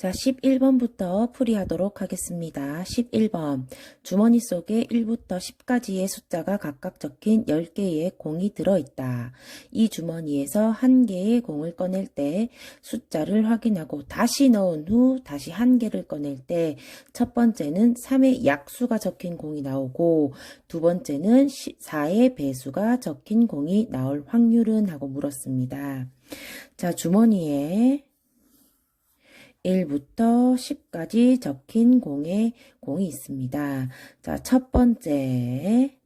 자, 11번부터 풀이하도록 하겠습니다. 11번. 주머니 속에 1부터 10까지의 숫자가 각각 적힌 10개의 공이 들어있다. 이 주머니에서 한 개의 공을 꺼낼 때 숫자를 확인하고 다시 넣은 후 다시 한 개를 꺼낼 때 첫 번째는 3의 약수가 적힌 공이 나오고 두 번째는 4의 배수가 적힌 공이 나올 확률은 하고 물었습니다. 자, 주머니에 1부터 10까지 적힌 공이 있습니다. 자, 첫 번째.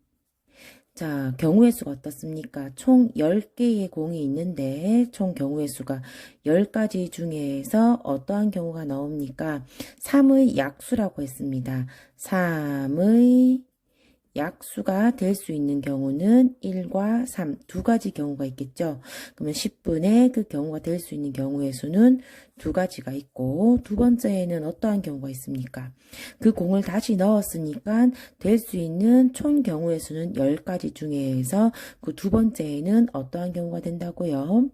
자, 경우의 수가 어떻습니까? 총 10개의 공이 있는데 총 경우의 수가 10가지 중에서 어떠한 경우가 나옵니까? 3의 약수라고 했습니다. 3의 약수가 될 수 있는 경우는 1과 3, 두 가지 경우가 있겠죠. 그러면 10분의 그 경우가 될 수 있는 경우의 수는 두 가지가 있고, 두 번째에는 어떠한 경우가 있습니까? 그 공을 다시 넣었으니까 될 수 있는 총 경우의 수는 10가지 중에서 그 두 번째에는 어떠한 경우가 된다고요?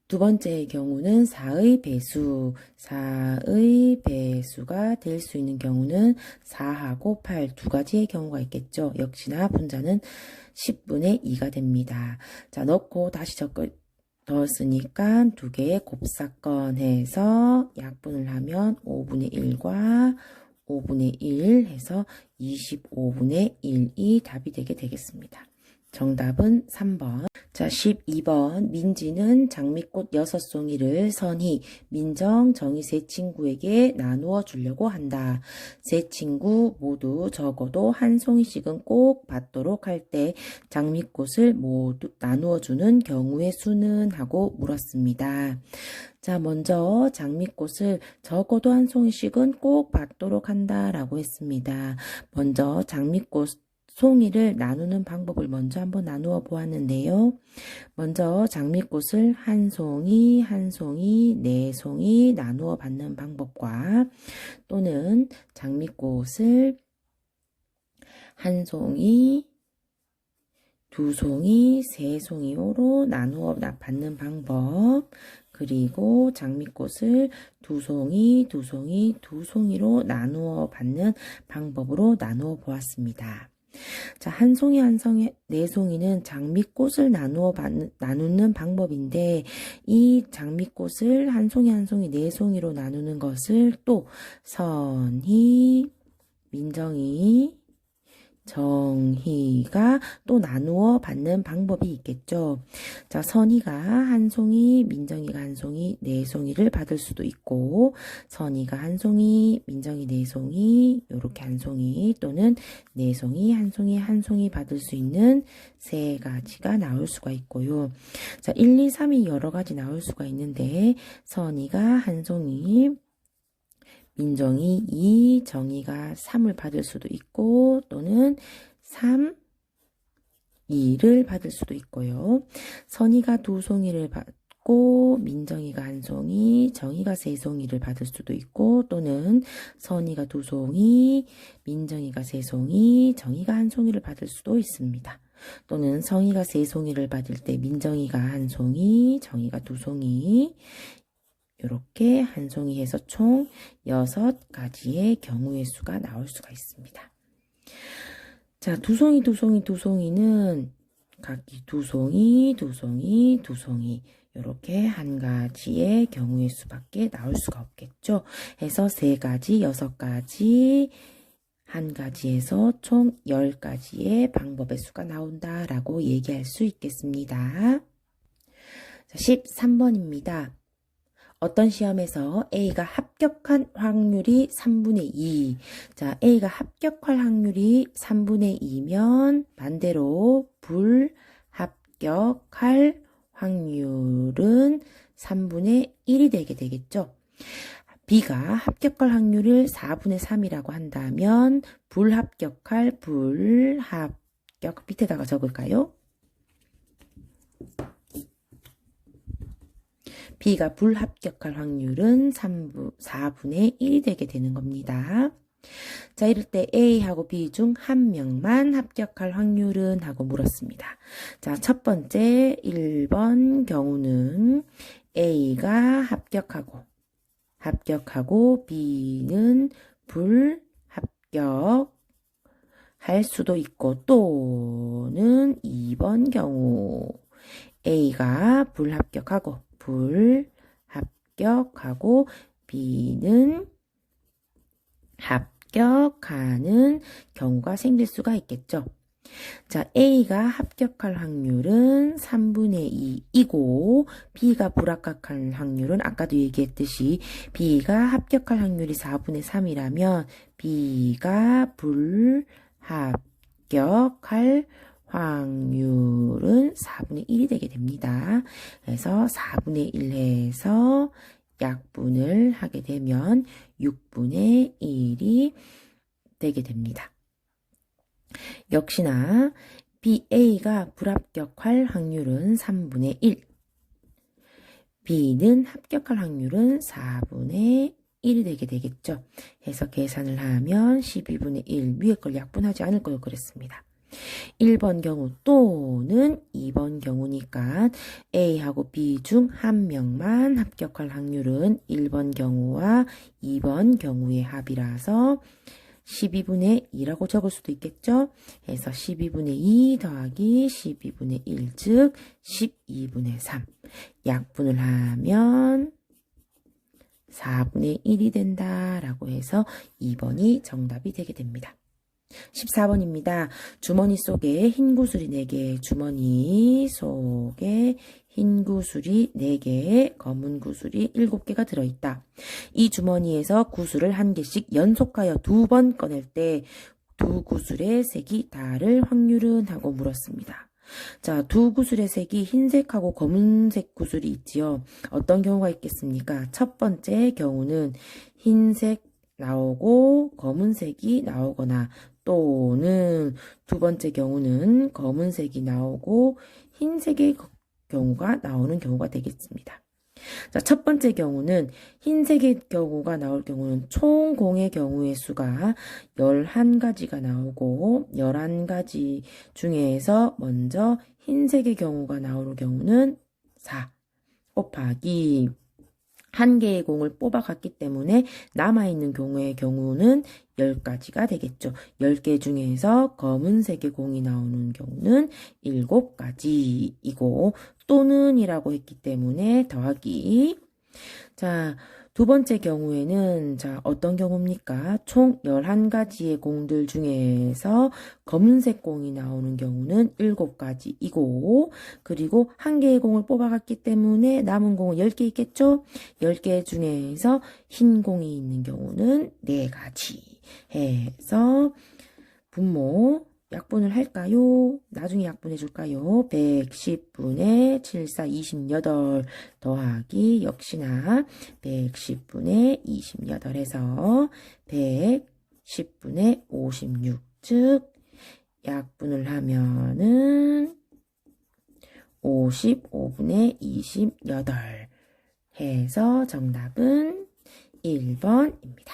두 번째의 경우는 4의 배수, 4의 배수가 될 수 있는 경우는 4하고 8 두 가지의 경우가 있겠죠. 역시나 분자는 10분의 2가 됩니다. 자, 넣고 다시 넣었으니까 두 개의 곱사건 해서 약분을 하면 5분의 1과 5분의 1 해서 25분의 1이 답이 되게 되겠습니다. 정답은 3번. 자, 12번. 민지는 장미꽃 6송이를 선희, 민정, 정희 세 친구에게 나누어 주려고 한다. 세 친구 모두 적어도 한 송이씩은 꼭 받도록 할 때 장미꽃을 모두 나누어 주는 경우의 수는 하고 물었습니다. 자, 먼저 장미꽃을 적어도 한 송이씩은 꼭 받도록 한다라고 했습니다. 먼저 장미꽃 송이를 나누는 방법을 먼저 한번 나누어 보았는데요. 먼저 장미꽃을 한 송이, 한 송이, 네 송이 나누어 받는 방법과 또는 장미꽃을 한 송이, 두 송이, 세 송이로 나누어 받는 방법, 그리고 장미꽃을 두 송이, 두 송이, 두 송이로 나누어 받는 방법으로 나누어 보았습니다. 자, 한 송이, 한 송이, 네 송이는 장미꽃을 나누는 방법인데, 이 장미꽃을 한 송이, 한 송이, 네 송이로 나누는 것을 또 선희, 민정이, 정희가 또 나누어 받는 방법이 있겠죠. 자, 선희가 한 송이, 민정이가 한 송이, 네 송이를 받을 수도 있고, 선희가 한 송이, 민정이 네 송이, 요렇게 한 송이 또는 네 송이, 한 송이, 한 송이 받을 수 있는 세 가지가 나올 수가 있고요. 자, 1, 2, 3이 여러 가지 나올 수가 있는데, 선희가 한 송이, 민정이 2, 정의가 3을 받을 수도 있고 또는 3, 2를 받을 수도 있고요. 선의가 두 송이를 받고 민정이가 한 송이, 정의가 세 송이를 받을 수도 있고 또는 선의가 두 송이, 민정이가 세 송이, 정의가 한 송이를 받을 수도 있습니다. 또는 성의가 세 송이를 받을 때 민정이가 한 송이, 정의가 두 송이, 이렇게 한 송이 해서 총 6가지의 경우의 수가 나올 수가 있습니다. 자, 두 송이, 두 송이, 두 송이는 각기 두 송이, 두 송이, 두 송이 이렇게 한 가지의 경우의 수밖에 나올 수가 없겠죠. 해서 3가지, 6가지, 한 가지에서 총 10가지의 방법의 수가 나온다라고 얘기할 수 있겠습니다. 자, 13번입니다. 어떤 시험에서 A가 합격한 확률이 3분의 2. 자, A가 합격할 확률이 3분의 2면 반대로 불합격할 확률은 3분의 1이 되게 되겠죠. B가 합격할 확률을 4분의 3이라고 한다면 불합격 밑에다가 적을까요? B가 불합격할 확률은 4분의 1이 되게 되는 겁니다. 자, 이럴 때 A하고 B 중 한 명만 합격할 확률은 하고 물었습니다. 자, 첫 번째 1번 경우는 A가 합격하고 합격하고 B는 불합격 할 수도 있고 또는 2번 경우 A가 불합격하고 B는 합격하는 경우가 생길 수가 있겠죠. 자, A가 합격할 확률은 3분의 2이고 B가 불합격할 확률은 아까도 얘기했듯이 B가 합격할 확률이 4분의 3이라면 B가 불합격할 확률은 4분의 1이 되게 됩니다. 그래서 4분의 1 해서 약분을 하게 되면 6분의 1이 되게 됩니다. 역시나 A가 불합격할 확률은 3분의 1, B는 합격할 확률은 4분의 1이 되게 되겠죠. 해서 계산을 하면 12분의 1, 위에 걸 약분하지 않을 걸 그랬습니다. 1번 경우 또는 2번 경우니까 A하고 B 중 한 명만 합격할 확률은 1번 경우와 2번 경우의 합이라서 12분의 2라고 적을 수도 있겠죠. 해서 12분의 2 더하기 12분의 1, 즉 12분의 3. 약분을 하면 4분의 1이 된다라고 해서 2번이 정답이 되게 됩니다. 14번입니다. 주머니 속에 흰 구슬이 4개, 주머니 속에 흰 구슬이 4개, 검은 구슬이 7개가 들어있다. 이 주머니에서 구슬을 1개씩 연속하여 2번 꺼낼 때 두 구슬의 색이 다를 확률은? 하고 물었습니다. 자, 두 구슬의 색이 흰색하고 검은색 구슬이 있지요. 어떤 경우가 있겠습니까? 첫 번째 경우는 흰색 나오고 검은색이 나오거나 또는 두 번째 경우는 검은색이 나오고 흰색의 경우가 나오는 경우가 되겠습니다. 자, 첫 번째 경우는 흰색의 경우가 나올 경우는 총 공의 경우의 수가 11가지가 나오고 11가지 중에서 먼저 흰색의 경우가 나오는 경우는 4 곱하기 1개의 공을 뽑아갔기 때문에 남아있는 경우는 10가지가 되겠죠. 10개 중에서 검은색의 공이 나오는 경우는 7가지이고 또는 이라고 했기 때문에 더하기. 자, 두 번째 경우에는 어떤 경우입니까? 총 11가지의 공들 중에서 검은색 공이 나오는 경우는 7가지이고 그리고 1개의 공을 뽑아갔기 때문에 남은 공은 10개 있겠죠? 10개 중에서 흰 공이 있는 경우는 4가지 해서 분모 약분을 할까요? 나중에 약분해 줄까요? 110분의 74, 28 더하기 역시나 110분의 28 해서 110분의 56, 즉 약분을 하면은 55분의 28 해서 정답은 1번입니다.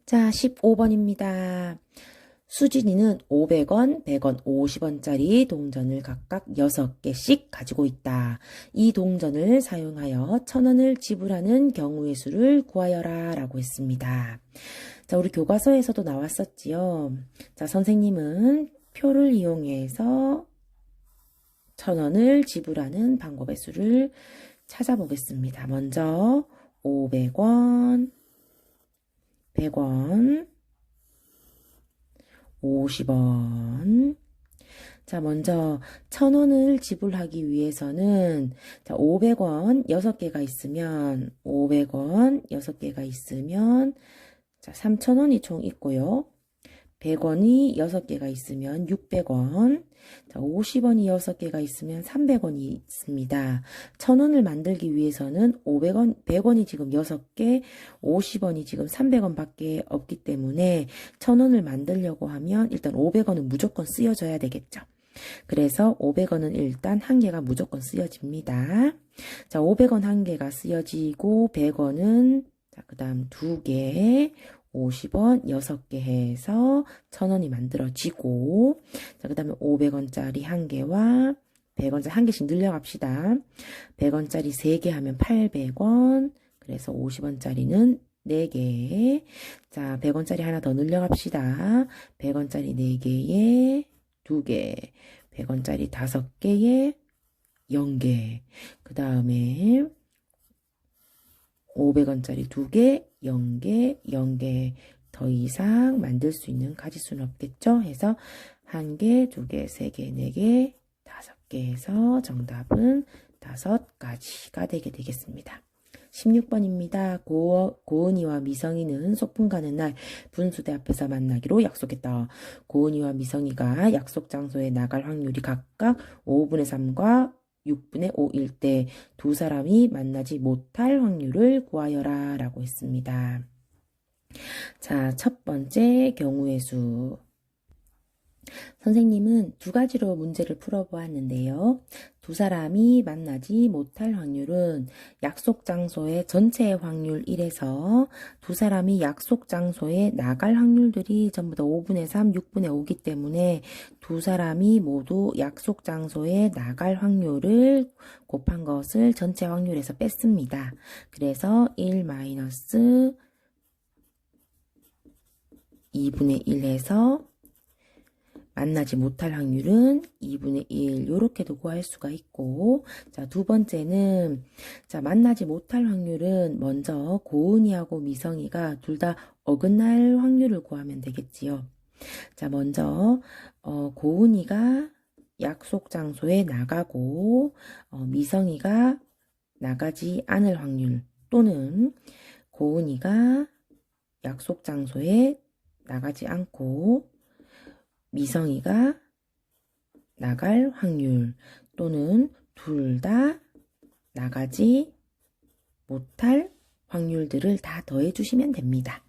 자, 15번입니다. 수진이는 500원, 100원, 50원짜리 동전을 각각 6개씩 가지고 있다. 이 동전을 사용하여 1000원을 지불하는 경우의 수를 구하여라 라고 했습니다. 자, 우리 교과서에서도 나왔었지요. 자, 선생님은 표를 이용해서 1000원을 지불하는 방법의 수를 찾아보겠습니다. 먼저 500원, 100원, 50원. 자, 먼저 1000원을 지불하기 위해서는 500원 6개가 있으면 500원 6개가 있으면 3000원이 총 있고요. 100원이 6개가 있으면 600원, 50원이 6개가 있으면 300원이 있습니다. 1000원을 만들기 위해서는 500원, 100원이 지금 6개, 50원이 지금 300원밖에 없기 때문에 1000원을 만들려고 하면 일단 500원은 무조건 쓰여져야 되겠죠. 그래서 500원은 일단 1개가 무조건 쓰여집니다. 자, 500원 1개가 쓰여지고 100원은 그 다음 2개, 50원 6개 해서 1000원이 만들어지고 자, 그 다음에 500원짜리 1개와 100원짜리 1개씩 늘려갑시다. 100원짜리 3개 하면 800원, 그 그래서 50원짜리는 4개. 자, 100원짜리 하나 더 늘려갑시다. 100원짜리 4개에 2개. 100원짜리 5개에 0개. 그 다음에 500원짜리 2개, 0개, 0개. 더 이상 만들 수 있는 가지수는 없겠죠? 해서 1개, 2개, 3개, 4개, 5개 해서 정답은 5가지가 되게 되겠습니다. 16번입니다. 고은이와 미성이는 소풍 가는 날 분수대 앞에서 만나기로 약속했다. 고은이와 미성이가 약속 장소에 나갈 확률이 각각 5분의 3과 6분의 5일 때 두 사람이 만나지 못할 확률을 구하여라 라고 했습니다. 자, 첫 번째 경우의 수. 선생님은 2가지로 문제를 풀어보았는데요. 두 사람이 만나지 못할 확률은 약속 장소의 전체 확률 1에서 두 사람이 약속 장소에 나갈 확률들이 전부 다 5분의 3, 6분의 5이기 때문에 두 사람이 모두 약속 장소에 나갈 확률을 곱한 것을 전체 확률에서 뺐습니다. 그래서 1 마이너스 2분의 1 해서 만나지 못할 확률은 2분의 1 요렇게도 구할 수가 있고, 자, 두 번째는 자, 만나지 못할 확률은 먼저 고은이하고 미성이가 둘 다 어긋날 확률을 구하면 되겠지요. 자, 먼저 고은이가 약속 장소에 나가고 미성이가 나가지 않을 확률, 또는 고은이가 약속 장소에 나가지 않고 미성이가 나갈 확률, 또는 둘 다 나가지 못할 확률들을 다 더해 주시면 됩니다.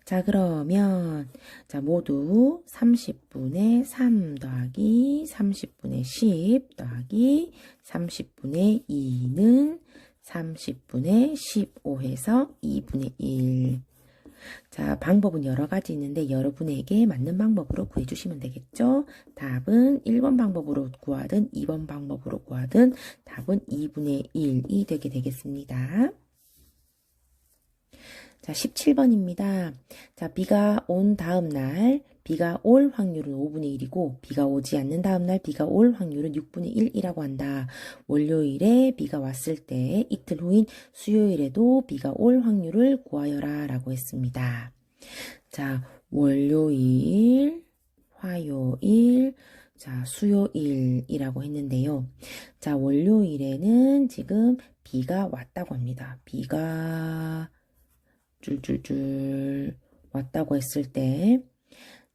자, 그러면 자, 모두 30분의 3 더하기 30분의 10 더하기 30분의 2는 30분의 15 해서 2분의 1. 자, 방법은 여러 가지 있는데 여러분에게 맞는 방법으로 구해주시면 되겠죠? 답은 1번 방법으로 구하든 2번 방법으로 구하든 답은 2분의 1이 되게 되겠습니다. 자, 17번입니다. 자, 비가 온 다음 날 비가 올 확률은 5분의 1이고 비가 오지 않는 다음 날 비가 올 확률은 6분의 1이라고 한다. 월요일에 비가 왔을 때 이틀 후인 수요일에도 비가 올 확률을 구하여라 라고 했습니다. 자, 월요일, 화요일, 자, 수요일이라고 했는데요. 자, 월요일에는 지금 비가 왔다고 합니다. 비가 줄줄줄 왔다고 했을 때,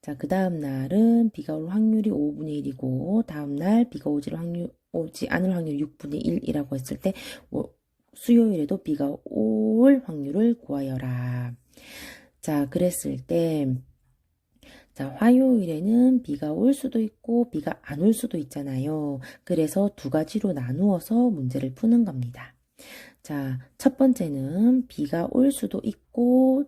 자, 그 다음 날은 비가 올 확률이 5분의 1이고, 다음 날 비가 오지 않을 확률이 6분의 1이라고 했을 때, 수요일에도 비가 올 확률을 구하여라. 자, 그랬을 때, 자, 화요일에는 비가 올 수도 있고, 비가 안 올 수도 있잖아요. 그래서 2가지로 나누어서 문제를 푸는 겁니다. 자, 첫 번째는 비가 올 수도 있고,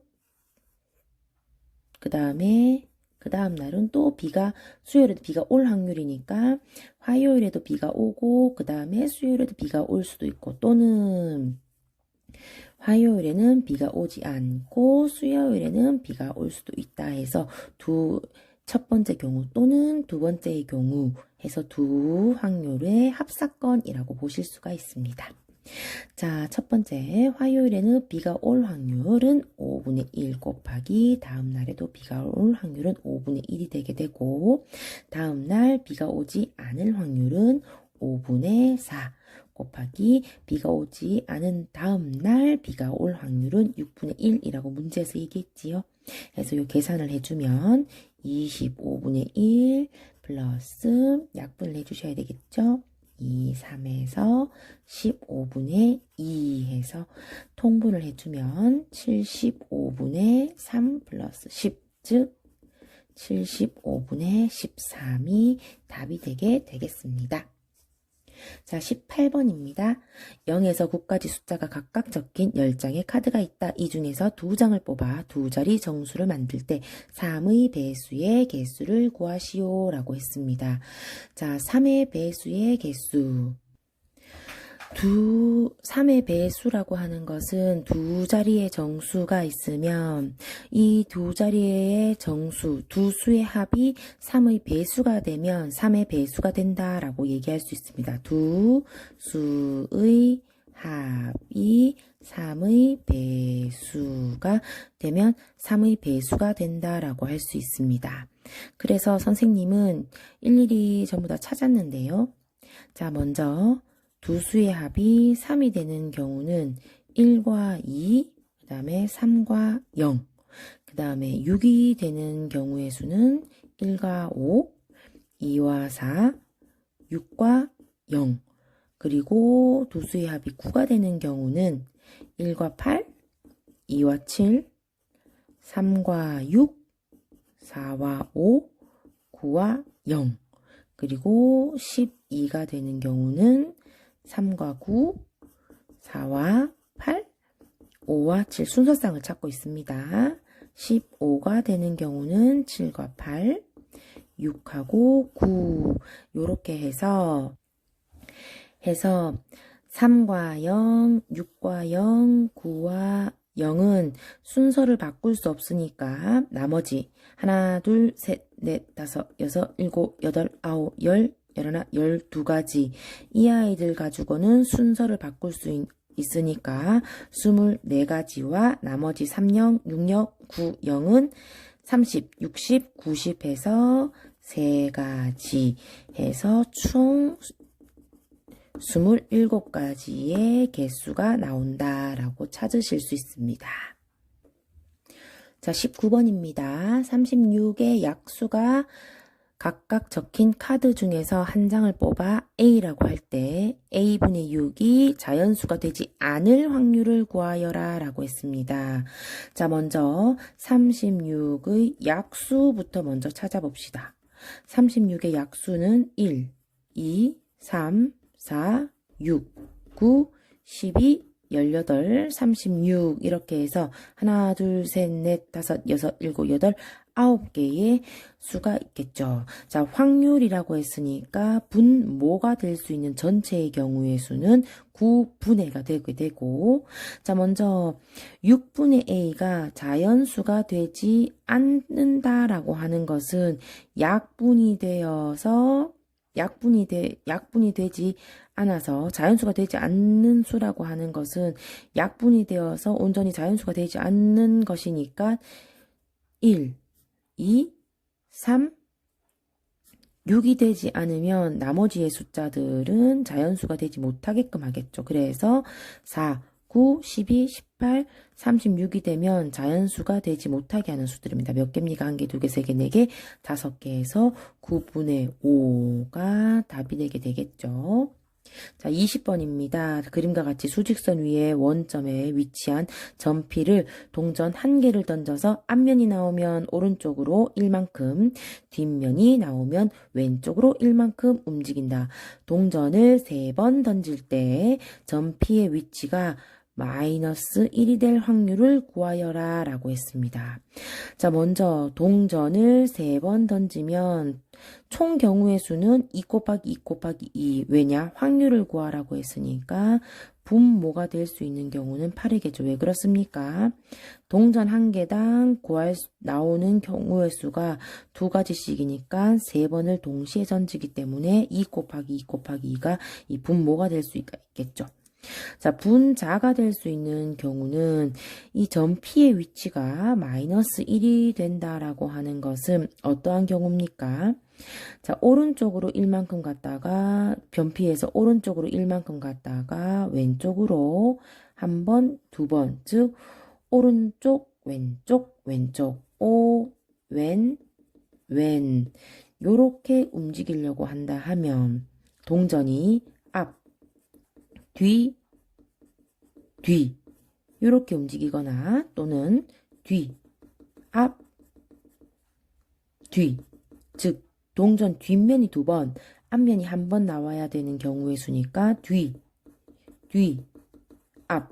그 다음 날은 또 수요일에도 비가 올 확률이니까 화요일에도 비가 오고, 그 다음에 수요일에도 비가 올 수도 있고, 또는 화요일에는 비가 오지 않고 수요일에는 비가 올 수도 있다 해서 첫 번째 경우 또는 두 번째의 경우 해서 두 확률의 합사건이라고 보실 수가 있습니다. 자, 첫 번째 화요일에는 비가 올 확률은 5분의 1 곱하기 다음 날에도 비가 올 확률은 5분의 1이 되게 되고, 다음 날 비가 오지 않을 확률은 5분의 4 곱하기 비가 오지 않은 다음 날 비가 올 확률은 6분의 1이라고 문제에서 얘기했지요. 그래서 이 계산을 해주면 25분의 1 플러스 약분을 해주셔야 되겠죠. 2, 3에서 15분의 2 해서 통분을 해주면 75분의 3 플러스 10, 즉 75분의 13이 답이 되게 되겠습니다. 자, 18번입니다. 0에서 9까지 숫자가 각각 적힌 10장의 카드가 있다. 이 중에서 2장을 뽑아 2자리 정수를 만들 때 3의 배수의 개수를 구하시오 라고 했습니다. 자, 3의 배수의 개수. 3의 배수라고 하는 것은 두 자리의 정수가 있으면 이 두 자리의 정수, 두 수의 합이 3의 배수가 되면 3의 배수가 된다라고 얘기할 수 있습니다. 두 수의 합이 3의 배수가 되면 3의 배수가 된다라고 할 수 있습니다. 그래서 선생님은 일일이 전부 다 찾았는데요. 자, 먼저 두 수의 합이 3이 되는 경우는 1과 2, 그 다음에 3과 0, 그 다음에 6이 되는 경우의 수는 1과 5, 2와 4, 6과 0, 그리고 두 수의 합이 9가 되는 경우는 1과 8, 2와 7, 3과 6, 4와 5, 9와 0, 그리고 12가 되는 경우는 3과 9, 4와 8, 5와 7 순서상을 찾고 있습니다. 15가 되는 경우는 7과 8, 6하고 9 이렇게 해서 3과 0, 6과 0, 9와 0은 순서를 바꿀 수 없으니까 나머지 하나, 둘, 셋, 넷, 다섯, 여섯, 일곱, 여덟, 아홉, 열, 열하나, 12가지 이 아이들 가지고는 순서를 바꿀 수 있으니까 24가지와 나머지 3영, 6영, 9영은 30, 60, 90 해서 3가지 해서 총 27가지의 개수가 나온다라고 찾으실 수 있습니다. 자, 19번입니다. 36의 약수가 각각 적힌 카드 중에서 한 장을 뽑아 A라고 할 때 A분의 6이 자연수가 되지 않을 확률을 구하여라 라고 했습니다. 자, 먼저 36의 약수부터 먼저 찾아봅시다. 36의 약수는 1, 2, 3, 4, 6, 9, 12, 18, 36 이렇게 해서 하나, 둘, 셋, 넷, 다섯, 여섯, 일곱, 여덟, 9개의 수가 있겠죠. 자, 확률이라고 했으니까 분모가 될 수 있는 전체의 경우의 수는 9분의가 되게 되고, 자, 먼저 6분의 A가 자연수가 되지 않는다라고 하는 것은 약분이 되지 않아서 자연수가 되지 않는 수라고 하는 것은 약분이 되어서 온전히 자연수가 되지 않는 것이니까 1, 2, 3, 6이 되지 않으면 나머지의 숫자들은 자연수가 되지 못하게끔 하겠죠. 그래서 4, 9, 12, 18, 36이 되면 자연수가 되지 못하게 하는 수들입니다. 몇 개입니까? 1개, 2개, 3개, 4개, 5개에서 9분의 5가 답이 되게 되겠죠. 자, 20번입니다. 그림과 같이 수직선 위에 원점에 위치한 점피를 동전 1개를 던져서 앞면이 나오면 오른쪽으로 1만큼, 뒷면이 나오면 왼쪽으로 1만큼 움직인다. 동전을 3번 던질 때 점피의 위치가 마이너스 1이 될 확률을 구하여라 라고 했습니다. 자, 먼저 동전을 3번 던지면 총 경우의 수는 2 곱하기 2 곱하기 2. 왜냐? 확률을 구하라고 했으니까 분모가 될 수 있는 경우는 8이겠죠. 왜 그렇습니까? 동전 1개당 나오는 경우의 수가 2가지씩이니까 3번을 동시에 던지기 때문에 2 곱하기 2 곱하기 2가 이 분모가 될 수 있겠죠. 자, 분자가 될 수 있는 경우는 이 점피의 위치가 마이너스 1이 된다라고 하는 것은 어떠한 경우입니까? 자, 오른쪽으로 1만큼 갔다가 변피해서 오른쪽으로 1만큼 갔다가 왼쪽으로 한 번, 두 번, 즉 오른쪽, 왼쪽, 왼쪽, 왼 요렇게 움직이려고 한다 하면 동전이 앞, 뒤 요렇게 움직이거나 또는 뒤, 앞, 뒤, 즉 동전 뒷면이 2번, 앞면이 1번 나와야 되는 경우의 수니까 뒤, 앞.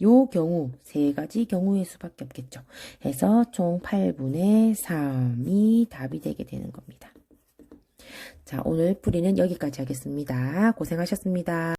요 경우 3가지 경우의 수밖에 없겠죠. 해서 총 8분의 3이 답이 되게 되는 겁니다. 자, 오늘 풀이는 여기까지 하겠습니다. 고생하셨습니다.